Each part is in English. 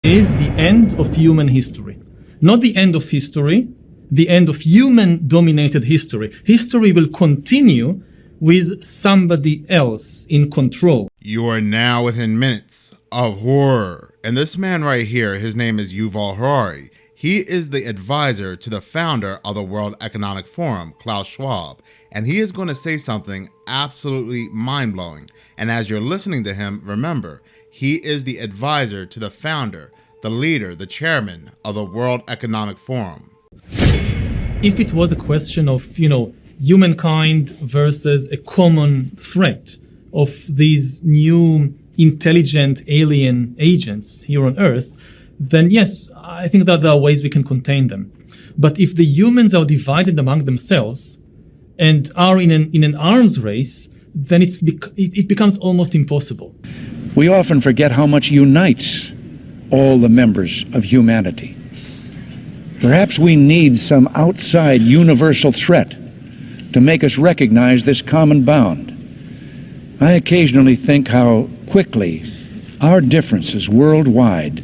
is the end of human history. Not the end of history, the end of human-dominated history. History will continue with somebody else in control. You are now within minutes of horror. And this man right here, his name is Yuval Harari. He is the advisor to the founder of the World Economic Forum, Klaus Schwab. And he is going to say something absolutely mind-blowing. And as you're listening to him, remember, he is the advisor to the founder, the leader, the chairman of the World Economic Forum. If it was a question of, humankind versus a common threat of these new intelligent alien agents here on Earth, then yes, I think that there are ways we can contain them. But if the humans are divided among themselves and are in an arms race, then it becomes almost impossible. We often forget how much unites all the members of humanity. Perhaps we need some outside universal threat to make us recognize this common bound. I occasionally think how quickly our differences worldwide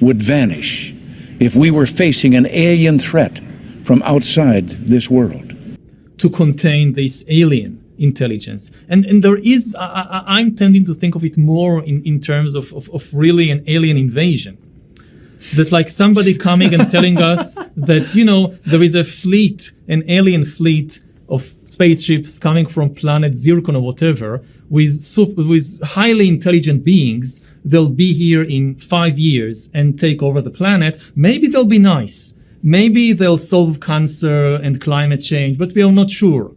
would vanish if we were facing an alien threat from outside this world. To contain this alien intelligence. And there is, I'm tending to think of it more in terms of really an alien invasion. That like somebody coming and telling us that, there is a fleet, an alien fleet of spaceships coming from planet Zircon or whatever, with highly intelligent beings. They'll be here in 5 years and take over the planet. Maybe they'll be nice. Maybe they'll solve cancer and climate change, but we are not sure.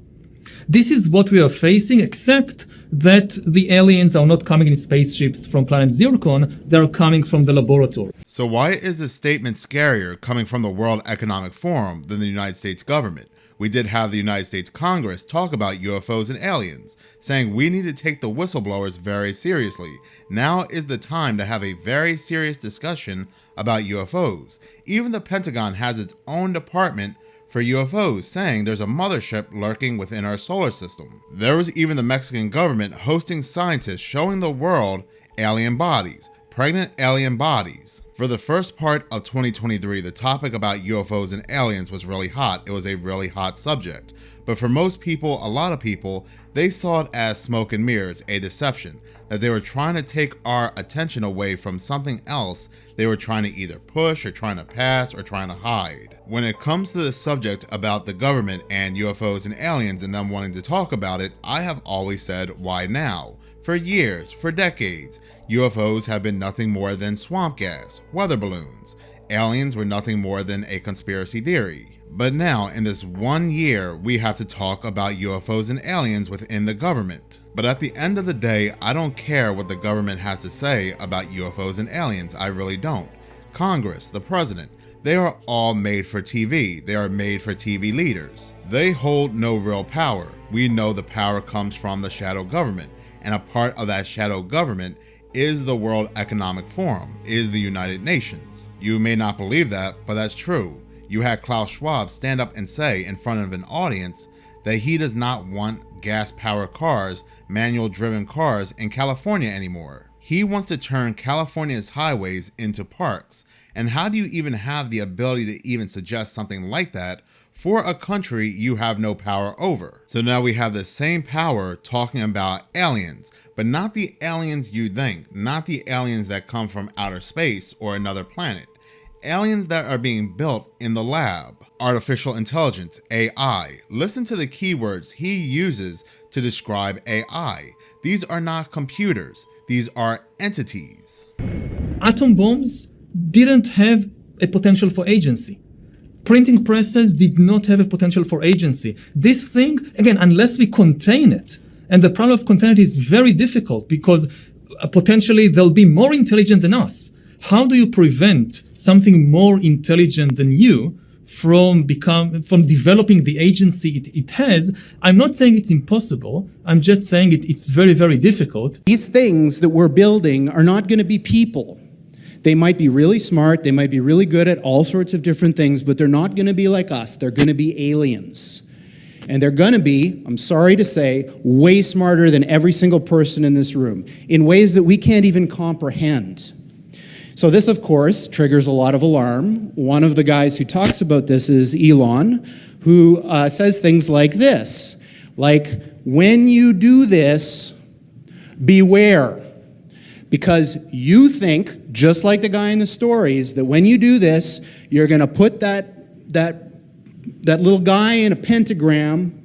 This is what we are facing, except that the aliens are not coming in spaceships from planet Zircon, they're coming from the laboratory. So why is this statement scarier coming from the World Economic Forum than the United States government? We did have the United States Congress talk about UFOs and aliens, saying we need to take the whistleblowers very seriously. Now is the time to have a very serious discussion about UFOs. Even the Pentagon has its own department for UFOs, saying there's a mothership lurking within our solar system. There was even the Mexican government hosting scientists showing the world alien bodies, pregnant alien bodies. For the first part of 2023, the topic about UFOs and aliens was really hot. It was a really hot subject. But for most people, a lot of people, they saw it as smoke and mirrors, a deception, that they were trying to take our attention away from something else they were trying to either push or trying to pass or trying to hide. When it comes to the subject about the government and UFOs and aliens and them wanting to talk about it, I have always said, why now? For years, for decades, UFOs have been nothing more than swamp gas, weather balloons. Aliens were nothing more than a conspiracy theory. But now, in this 1 year, we have to talk about UFOs and aliens within the government. But at the end of the day, I don't care what the government has to say about UFOs and aliens. I really don't. Congress, the president, they are all made for TV. They are made for TV leaders. They hold no real power. We know the power comes from the shadow government. And a part of that shadow government is the World Economic Forum, is the United Nations. You may not believe that, but that's true. You had Klaus Schwab stand up and say in front of an audience that he does not want gas-powered cars, manual-driven cars in California anymore. He wants to turn California's highways into parks. And how do you even have the ability to even suggest something like that for a country you have no power over? So now we have the same power talking about aliens, but not the aliens you think, not the aliens that come from outer space or another planet. Aliens that are being built in the lab. Artificial intelligence, AI. Listen to the keywords he uses to describe AI. These are not computers. These are entities. Atom bombs didn't have a potential for agency. Printing presses did not have a potential for agency. This thing, again, unless we contain it, and the problem of containing it is very difficult because potentially they'll be more intelligent than us. How do you prevent something more intelligent than you from developing the agency it has? I'm not saying it's impossible. I'm just saying it's very, very difficult. These things that we're building are not going to be people. They might be really smart, they might be really good at all sorts of different things, but they're not going to be like us. They're going to be aliens. And they're going to be, I'm sorry to say, way smarter than every single person in this room, in ways that we can't even comprehend. So this, of course, triggers a lot of alarm. One of the guys who talks about this is Elon, who says things like this, like, when you do this, beware. Because you think, just like the guy in the stories, that when you do this, you're going to put that little guy in a pentagram,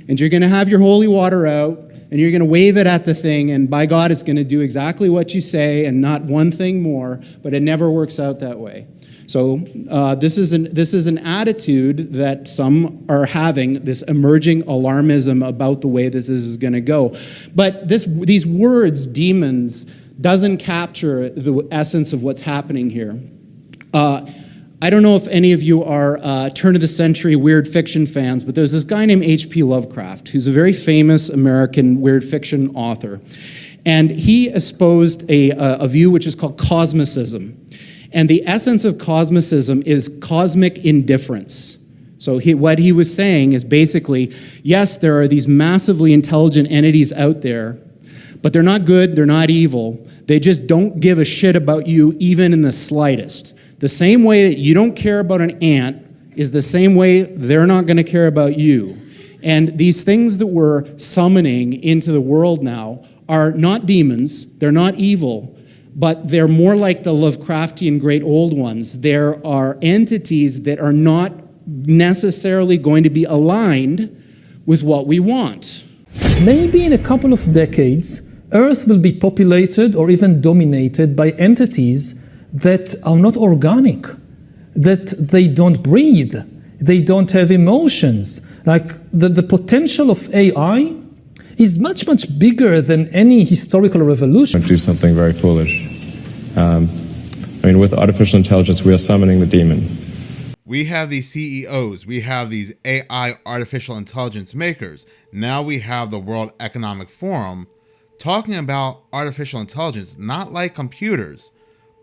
and you're going to have your holy water out, and you're going to wave it at the thing, and by God, it's going to do exactly what you say and not one thing more, but it never works out that way. So this is an attitude that some are having, this emerging alarmism about the way this is going to go. But these words, demons, doesn't capture the essence of what's happening here. I don't know if any of you are turn-of-the-century weird fiction fans, but there's this guy named H.P. Lovecraft, who's a very famous American weird fiction author. And he espoused a view which is called cosmicism. And the essence of cosmicism is cosmic indifference. So what he was saying is basically, yes, there are these massively intelligent entities out there, but they're not good, they're not evil. They just don't give a shit about you even in the slightest. The same way that you don't care about an ant is the same way they're not going to care about you. And these things that we're summoning into the world now are not demons, they're not evil, but they're more like the Lovecraftian great old ones. There are entities that are not necessarily going to be aligned with what we want. Maybe in a couple of decades, Earth will be populated or even dominated by entities that are not organic, that they don't breathe, they don't have emotions. Like the potential of AI is much, much bigger than any historical revolution. Do something very foolish. With artificial intelligence, we are summoning the demon. We have these CEOs, we have these AI artificial intelligence makers. Now we have the World Economic Forum talking about artificial intelligence, not like computers,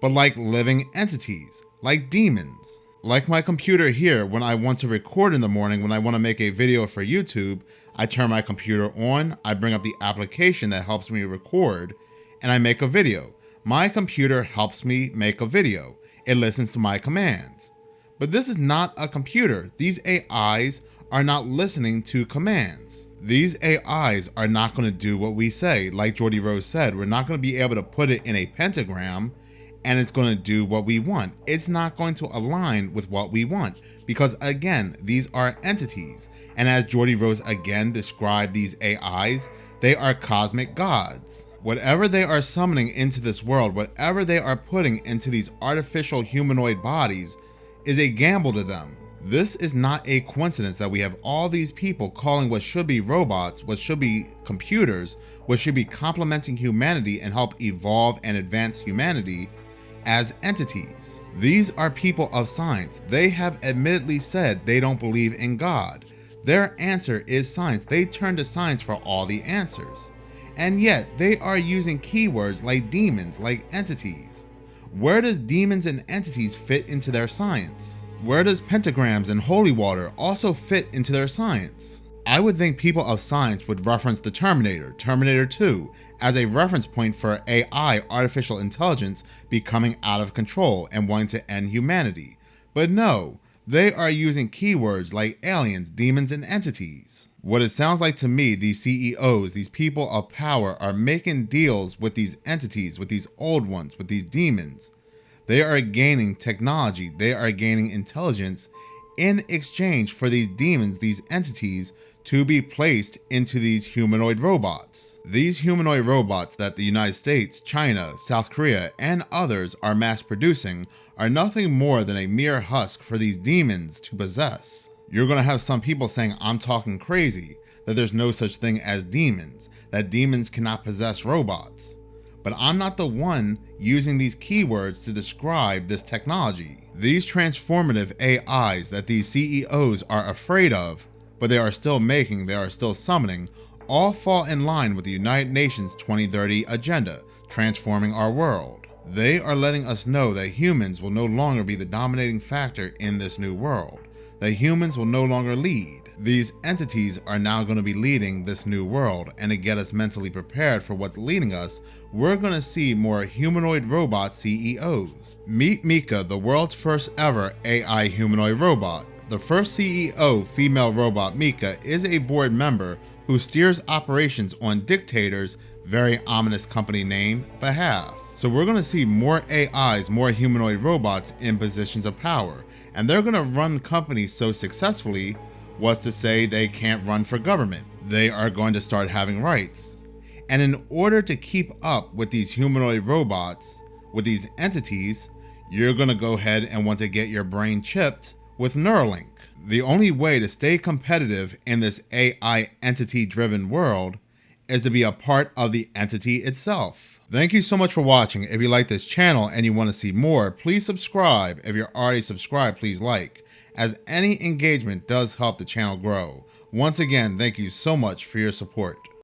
but like living entities, like demons. Like my computer here, when I want to record in the morning, when I want to make a video for YouTube, I turn my computer on, I bring up the application that helps me record, and I make a video. My computer helps me make a video. It listens to my commands. But this is not a computer. These AIs are not listening to commands. These AIs are not going to do what we say. Like Jordy Rose said, we're not going to be able to put it in a pentagram and it's going to do what we want. It's not going to align with what we want because, again, these are entities. And as Jordy Rose again described these AIs, they are cosmic gods. Whatever they are summoning into this world, whatever they are putting into these artificial humanoid bodies is a gamble to them. This is not a coincidence that we have all these people calling what should be robots, what should be computers, what should be complementing humanity and help evolve and advance humanity as entities. These are people of science. They have admittedly said they don't believe in God. Their answer is science. They turn to science for all the answers. And yet they are using keywords like demons, like entities. Where does demons and entities fit into their science? Where does pentagrams and holy water also fit into their science? I would think people of science would reference the Terminator, Terminator 2, as a reference point for AI, artificial intelligence, becoming out of control and wanting to end humanity. But no, they are using keywords like aliens, demons, and entities. What it sounds like to me, these CEOs, these people of power, are making deals with these entities, with these old ones, with these demons. They are gaining technology, they are gaining intelligence in exchange for these demons, these entities, to be placed into these humanoid robots. These humanoid robots that the United States, China, South Korea, and others are mass producing are nothing more than a mere husk for these demons to possess. You're going to have some people saying I'm talking crazy, that there's no such thing as demons, that demons cannot possess robots. But I'm not the one using these keywords to describe this technology. These transformative AIs that these CEOs are afraid of, but they are still making, they are still summoning, all fall in line with the United Nations 2030 agenda, transforming our world. They are letting us know that humans will no longer be the dominating factor in this new world, that humans will no longer lead. These entities are now going to be leading this new world, and to get us mentally prepared for what's leading us, we're going to see more humanoid robot CEOs. Meet Mika, the world's first ever AI humanoid robot. The first CEO, female robot Mika, is a board member who steers operations on dictators' very ominous company name behalf. So we're going to see more AIs, more humanoid robots in positions of power, and they're going to run companies so successfully, what's to say they can't run for government. They are going to start having rights. And in order to keep up with these humanoid robots, with these entities, you're going to go ahead and want to get your brain chipped with Neuralink. The only way to stay competitive in this AI entity-driven world is to be a part of the entity itself. Thank you so much for watching. If you like this channel and you want to see more, please subscribe. If you're already subscribed, please like, as any engagement does help the channel grow. Once again, thank you so much for your support.